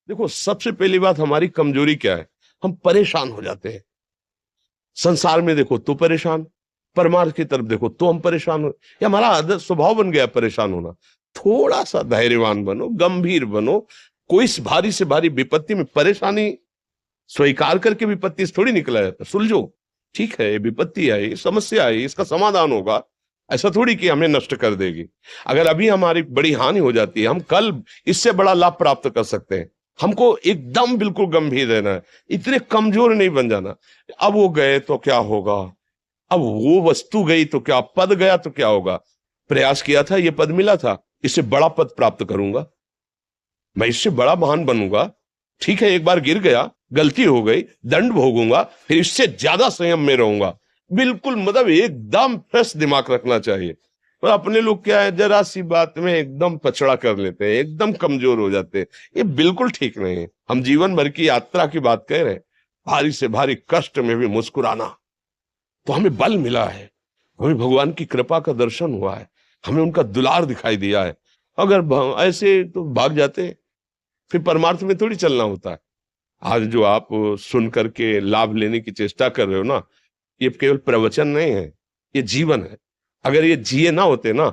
देखो, सबसे पहली बात, हमारी कमजोरी क्या है? हम परेशान हो जाते हैं। संसार में देखो तो परेशान, परमार्थ की तरफ देखो तो हम परेशान हो, ये हमारा आदत स्वभाव बन गया परेशान होना। थोड़ा सा धैर्यवान बनो, गंभीर बनो। कोई इस भारी से भारी विपत्ति में परेशानी स्वीकार करके विपत्ति से थोड़ी निकला जाता। सुलझो, ठीक है, ये विपत्ति आई, समस्या आई, इसका समाधान होगा। ऐसा थोड़ी कि हमें नष्ट कर देगी। अगर अभी हमारी बड़ी हानि हो जाती है, हम कल इससे बड़ा लाभ प्राप्त कर सकते हैं। हमको एकदम बिल्कुल गंभीर रहना है, इतने कमजोर नहीं बन जाना। अब वो गए तो क्या होगा, अब वो वस्तु गई तो क्या, पद गया तो क्या होगा। प्रयास किया था, ये पद मिला था, इससे बड़ा पद प्राप्त करूंगा, मैं इससे बड़ा महान बनूंगा। ठीक है, एक बार गिर गया, गलती हो गई, दंड भोगूंगा, फिर इससे ज्यादा संयम में रहूंगा। बिल्कुल, मतलब एकदम फ्रेश दिमाग रखना चाहिए। और अपने लोग क्या है, जरा सी बात में एकदम पछड़ा कर लेते हैं, एकदम कमजोर हो जाते हैं। ये बिल्कुल ठीक नहीं है। हम जीवन भर की यात्रा की बात कह रहे हैं, भारी से भारी कष्ट में भी मुस्कुराना, तो हमें बल मिला है, हमें भगवान की कृपा का दर्शन हुआ है, हमें उनका दुलार दिखाई दिया है। अगर ऐसे तो भाग जाते हैं, फिर परमार्थ में थोड़ी चलना होता है। आज जो आप सुन करके लाभ लेने की चेष्टा कर रहे हो ना, ये केवल प्रवचन नहीं है, ये जीवन है। अगर ये जिए ना होते ना,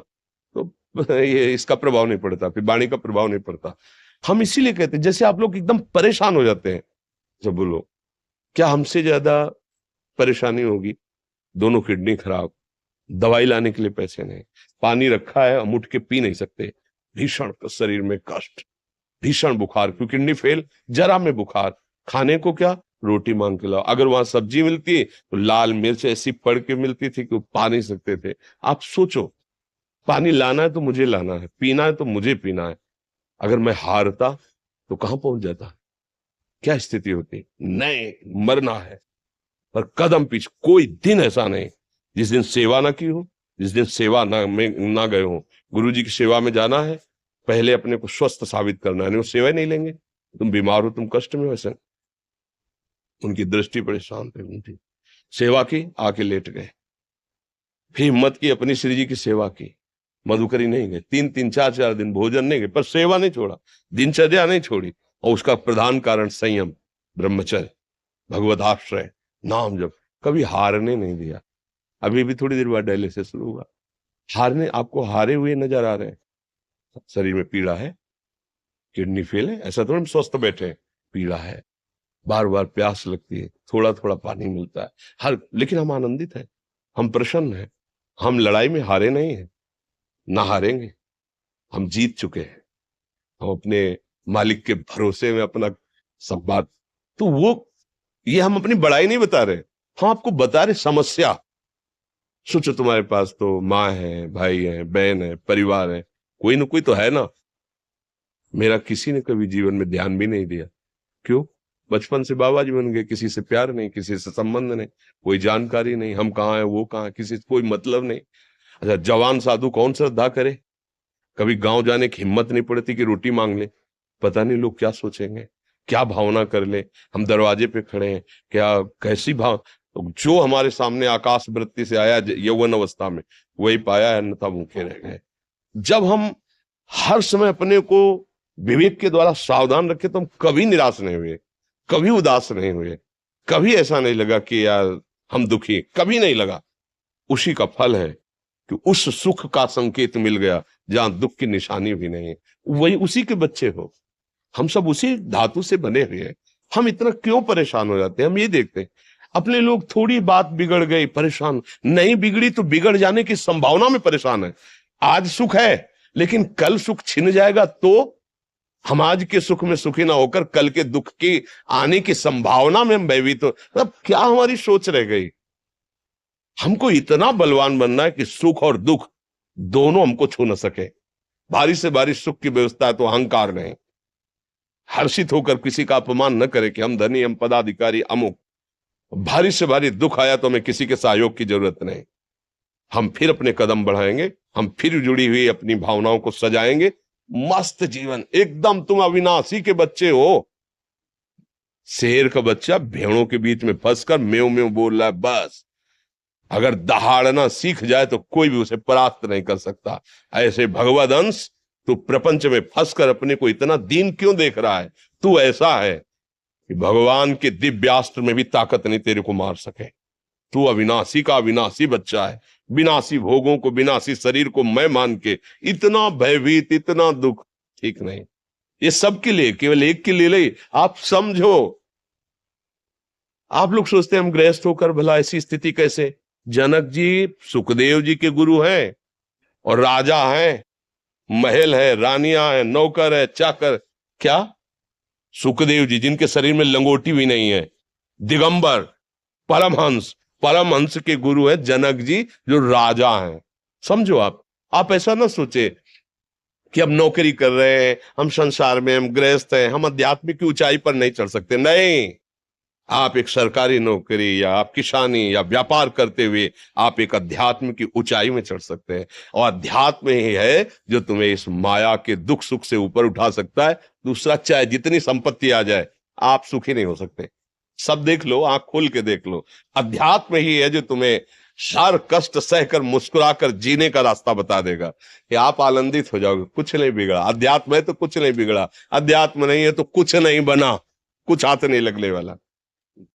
तो ये इसका प्रभाव नहीं पड़ता, फिर वाणी का प्रभाव नहीं पड़ता। हम इसीलिए कहते हैं, जैसे आप लोग एकदम परेशान हो जाते हैं जब बोलो, क्या हमसे ज्यादा परेशानी होगी? दोनों किडनी खराब, दवाई लाने के लिए पैसे नहीं, पानी रखा है हम उठ के पी नहीं सकते, भीषण शरीर में कष्ट, भीषण बुखार, क्योंकि किडनी फेल, जरा में बुखार, खाने को क्या, रोटी मांग के लाओ। अगर वहां सब्जी मिलती तो लाल मिर्च ऐसी पड़ के मिलती थी कि पा नहीं सकते थे। आप सोचो, पानी लाना है तो मुझे लाना है, पीना है तो मुझे पीना है। अगर मैं हारता तो कहां पहुंच जाता, क्या स्थिति होती? नहीं, मरना है, पर कदम पीछे। कोई दिन ऐसा नहीं जिस दिन सेवा ना की हो, जिस दिन सेवा ना गए हो। गुरु जी की सेवा में जाना है, पहले अपने को स्वस्थ साबित करना है, नहीं वो सेवा ही नहीं लेंगे। तुम बीमार हो, तुम कष्ट में, वैसे उनकी दृष्टि बड़ी शांत है, उनकी सेवा की, आके लेट गए। फिर हिम्मत की, अपनी श्री जी की सेवा की, मधुकरी नहीं गए, 3-3 4-4 दिन भोजन नहीं गए, पर सेवा नहीं छोड़ा, दिनचर्या नहीं छोड़ी। और उसका प्रधान कारण संयम, ब्रह्मचर्य, भगवत आश्रय, नाम जप, कभी हारने नहीं दिया। अभी भी थोड़ी देर बाद डायलिसिस शुरू हुआ। हारने, आपको हारे हुए नजर आ रहे हैं? शरीर में पीड़ा है, किडनी फेल है, ऐसा थोड़ा हम स्वस्थ बैठे हैं। पीड़ा है, बार बार प्यास लगती है, थोड़ा थोड़ा पानी मिलता है, हर, लेकिन हम आनंदित हैं, हम प्रसन्न हैं। हम लड़ाई में हारे नहीं हैं, ना हारेंगे। हम जीत चुके हैं, हम अपने मालिक के भरोसे में अपना सब बात। तो वो, ये हम अपनी बड़ाई नहीं बता रहे, हम आपको बता रहे समस्या। सोचो, तुम्हारे पास तो माँ है, भाई है, बहन है, परिवार है, कोई ना कोई तो है ना। मेरा किसी ने कभी जीवन में ध्यान भी नहीं दिया। क्यों? बचपन से बाबा जी बन गए, किसी से प्यार नहीं, किसी से संबंध नहीं, कोई जानकारी नहीं, हम कहाँ हैं वो कहाँ, किसी से कोई मतलब नहीं। अच्छा, जवान साधु कौन श्रद्धा करे? कभी गांव जाने की हिम्मत नहीं पड़ती कि रोटी मांग ले, पता नहीं लोग क्या सोचेंगे, क्या भावना कर ले। हम दरवाजे पे खड़े हैं, क्या कैसी भाव, तो जो हमारे सामने आकाश वृत्ति से आया यौवन अवस्था में, वही पाया है, अन्यथा भूखे रह गए। जब हम हर समय अपने को विवेक के द्वारा सावधान रखे, तो हम कभी निराश नहीं हुए, कभी उदास नहीं हुए, कभी ऐसा नहीं लगा कि यार हम दुखी, कभी नहीं लगा। उसी का फल है कि उस सुख का संकेत मिल गया जहां दुख की निशानी भी नहीं है। वही उसी के बच्चे हो, हम सब उसी धातु से बने हुए हैं। हम इतना क्यों परेशान हो जाते हैं? हम ये देखते हैं, अपने लोग थोड़ी बात बिगड़ गई परेशान, नहीं बिगड़ी तो बिगड़ जाने की संभावना में परेशान है। आज सुख है, लेकिन कल सुख छिन जाएगा, तो हम आज के सुख में सुखी ना होकर कल के दुख की आने की संभावना में हम भयभीत हो। मतलब क्या हमारी सोच रह गई? हमको इतना बलवान बनना है कि सुख और दुख दोनों हमको छू न सके। भारी से भारी सुख की व्यवस्था है तो अहंकार नहीं, हर्षित होकर किसी का अपमान न करे कि हम धनी, हम पदाधिकारी, अमुक। भारी से भारी दुख आया तो हमें किसी के सहयोग की जरूरत नहीं, हम फिर अपने कदम बढ़ाएंगे, हम फिर जुड़ी हुई अपनी भावनाओं को सजाएंगे। मस्त जीवन एकदम, तुम अविनाशी के बच्चे हो। शेर का बच्चा भेड़ों के बीच में फंसकर म्यों म्यों बोल रहा है, बस अगर दहाड़ना सीख जाए तो कोई भी उसे परास्त नहीं कर सकता। ऐसे भगवद अंश, तू प्रपंच में फंसकर अपने को इतना दीन क्यों देख रहा है? तू ऐसा है कि भगवान के दिव्यास्त्र में भी ताकत नहीं तेरे को मार सके। तू अविनाशी का अविनाशी बच्चा है, विनाशी भोगों को, विनाशी शरीर को मैं मान के इतना भयभीत, इतना दुख, ठीक नहीं। ये सबके लिए, केवल एक के लिए नहीं। आप समझो, आप लोग सोचते हैं हम गृहस्थ होकर भला ऐसी स्थिति कैसे। जनक जी सुखदेव जी के गुरु हैं और राजा हैं, महल है, रानियां हैं, नौकर है, चाकर। क्या सुखदेव जी जिनके शरीर में लंगोटी भी नहीं है, दिगंबर, परमहंस, परमहंस के गुरु है जनक जी जो राजा हैं। समझो आप ऐसा ना सोचे कि हम नौकरी कर रहे हैं, हम संसार में, हम गृहस्थ हैं, हम आध्यात्मिक की ऊंचाई पर नहीं चढ़ सकते। नहीं, आप एक सरकारी नौकरी या आप किसानी या व्यापार करते हुए आप एक अध्यात्म की ऊंचाई में चढ़ सकते हैं। और अध्यात्म ही है जो तुम्हें इस माया के दुख सुख से ऊपर उठा सकता है। दूसरा, चाहे जितनी संपत्ति आ जाए, आप सुखी नहीं हो सकते। सब देख लो, आंख खोल के देख लो, अध्यात्म ही है जो तुम्हें हर कष्ट सहकर मुस्कुराकर जीने का रास्ता बता देगा कि आप आनंदित हो जाओगे। कुछ नहीं बिगड़ा, अध्यात्म है तो कुछ नहीं बिगड़ा, अध्यात्म नहीं है तो कुछ नहीं बना, कुछ हाथ नहीं लगने वाला।